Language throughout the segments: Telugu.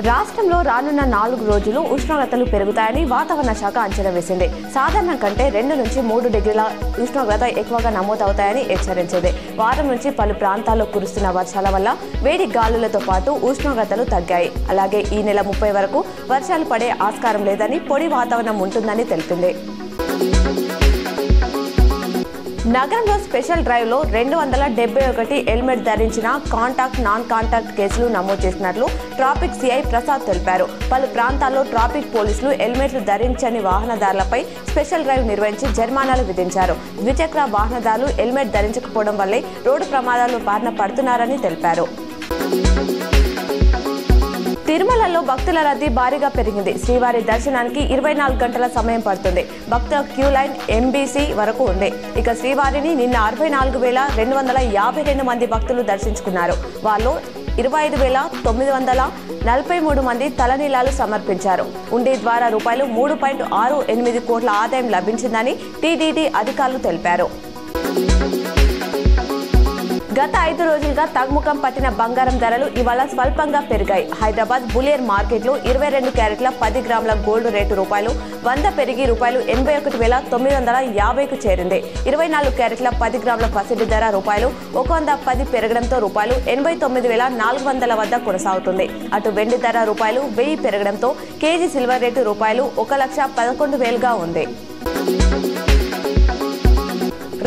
రాష్ట్రంలో రానున్న 4 రోజులు ఉష్ణోగ్రతలు పెరుగుతాయని వాతావరణ శాఖ అంచనా వేసింది. సాధారణం కంటే 2 నుంచి 3 డిగ్రీల ఉష్ణోగ్రత ఎక్కువగా నమోదవుతాయని హెచ్చరించింది. వారం నుంచి పలు ప్రాంతాల్లో కురుస్తున్న వర్షాల వల్ల వేడి గాలులతో పాటు ఉష్ణోగ్రతలు తగ్గాయి. అలాగే ఈ నెల 30 వరకు వర్షాలు పడే ఆస్కారం లేదని, పొడి వాతావరణం ఉంటుందని తెలిపింది. నగరంలో స్పెషల్ డ్రైవ్లో 271 హెల్మెట్ ధరించిన కాంటాక్ట్, నాన్ కాంటాక్ట్ కేసులు నమోదు చేసినట్లు ట్రాఫిక్ సిఐ ప్రసాద్ తెలిపారు. పలు ప్రాంతాల్లో ట్రాఫిక్ పోలీసులు హెల్మెట్లు ధరించని వాహనదారులపై స్పెషల్ డ్రైవ్ నిర్వహించి జరిమానాలు విధించారు. ద్విచక్ర వాహనదారులు హెల్మెట్ ధరించకపోవడం వల్లే రోడ్డు ప్రమాదాలు బారిన పడుతున్నారని తెలిపారు. తిరుమలలో భక్తుల రద్దీ భారీగా పెరిగింది. శ్రీవారి దర్శనానికి 24 గంటల సమయం పడుతుంది. భక్తుల క్యూ లైన్ ఎంబీసీ వరకు ఉంది. ఇక శ్రీవారిని నిన్న 64,252 మంది భక్తులు దర్శించుకున్నారు. వాళ్ళు 25,943 మంది తలనీలాలు సమర్పించారు. ఉండి ద్వారా రూపాయలు 3.68 కోట్ల ఆదాయం లభించిందని టీటీడీ అధికారులు తెలిపారు. గత 5 రోజులుగా తగ్గుముఖం పట్టిన బంగారం ధరలు ఇవాళ స్వల్పంగా పెరిగాయి. హైదరాబాద్ బులియర్ మార్కెట్లో 22 క్యారెట్ల 10 గ్రాముల గోల్డ్ రేటు రూపాయలు 100 పెరిగి రూపాయలు 81,950కు చేరింది. 24 క్యారెట్ల 10 గ్రాముల పసిడి ధర రూపాయలు 110 పెరగడంతో రూపాయలు 89,400 వద్ద కొనసాగుతుంది. అటు వెండి ధర రూపాయలు 1000 పెరగడంతో కేజీ సిల్వర్ రేటు రూపాయలు 1,11,000గా ఉంది.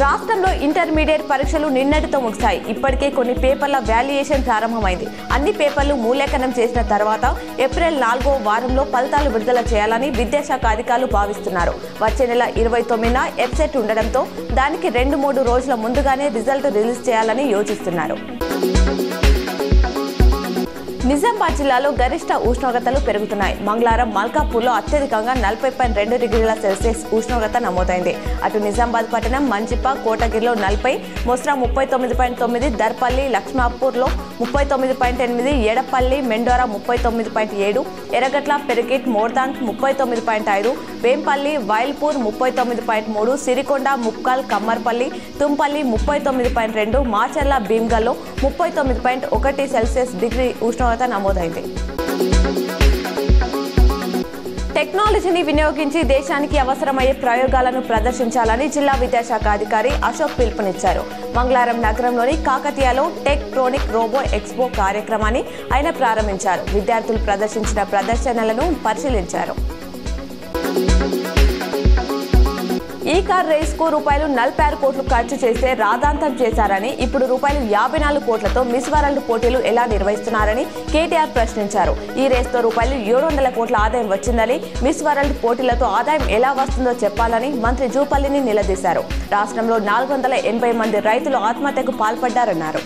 రాష్ట్రంలో ఇంటర్మీడియట్ పరీక్షలు నిన్నటితో ముగిశాయి. ఇప్పటికే కొన్ని పేపర్ల వాల్యుయేషన్ ప్రారంభమైంది. అన్ని పేపర్లు మూల్యాంకనం చేసిన తర్వాత ఏప్రిల్ 4వ వారంలో ఫలితాలు విడుదల చేయాలని విద్యాశాఖ అధికారులు భావిస్తున్నారు. వచ్చే నెల 29న ఎబ్సెట్ ఉండడంతో దానికి 2-3 రోజుల ముందుగానే రిజల్ట్ రిలీజ్ చేయాలని యోచిస్తున్నారు. నిజామాబాద్ జిల్లాలో గరిష్ట ఉష్ణోగ్రతలు పెరుగుతున్నాయి. మంగళవారం మల్కాపూర్లో అత్యధికంగా 40.2 డిగ్రీల సెల్సియస్ ఉష్ణోగ్రత నమోదైంది. అటు నిజామాబాద్ పట్టణం, మంచిప, కోటగిరిలో 40, మొస్రా 39.9, దర్పల్లి, లక్ష్మాపూర్లో 39.8, ఎడపల్లి, మెండోరా 39.7, ఎర్రగట్ల, పెరిగిట్, మోర్దాన్ 39.5, వేంపల్లి, వైల్పూర్ 39.3, సిరికొండ, ముక్కాల్, కమ్మర్పల్లి, తుంపల్లి 39.2, మాచర్ల, భీమ్గల్లో 39.1 సెల్సియస్ డిగ్రీ ఉష్ణోగ్రత నమోదైంది. టెక్నాలజీని వినియోగించి దేశానికి అవసరమయ్యే ప్రయోగాలను ప్రదర్శించాలని జిల్లా విద్యాశాఖ అధికారి అశోక్ పిలుపునిచ్చారు. మంగళవారం నగరంలోని కాకతీయలో టెక్ ట్రోనిక్ రోబో ఎక్స్పో కార్యక్రమాన్ని ఆయన ప్రారంభించారు. విద్యార్థులు ప్రదర్శించిన ప్రదర్శనలను పరిశీలించారు. ఈ కార్ రేస్ కు రూపాయలు 46 కోట్లు ఖర్చు చేస్తే రాదాంతం చేశారని, ఇప్పుడు రూపాయలు 54 కోట్లతో మిస్ వరల్డ్ పోటీలు ఎలా నిర్వహిస్తున్నారని కేటీఆర్ ప్రశ్నించారు. ఈ రేస్తో రూపాయలు 700 కోట్ల ఆదాయం వచ్చిందని, మిస్ వరల్డ్ పోటీలతో ఆదాయం ఎలా వస్తుందో చెప్పాలని మంత్రి జూపల్లిని నిలదీశారు. రాష్ట్రంలో 480 మంది రైతులు ఆత్మహత్యకు పాల్పడ్డారన్నారు.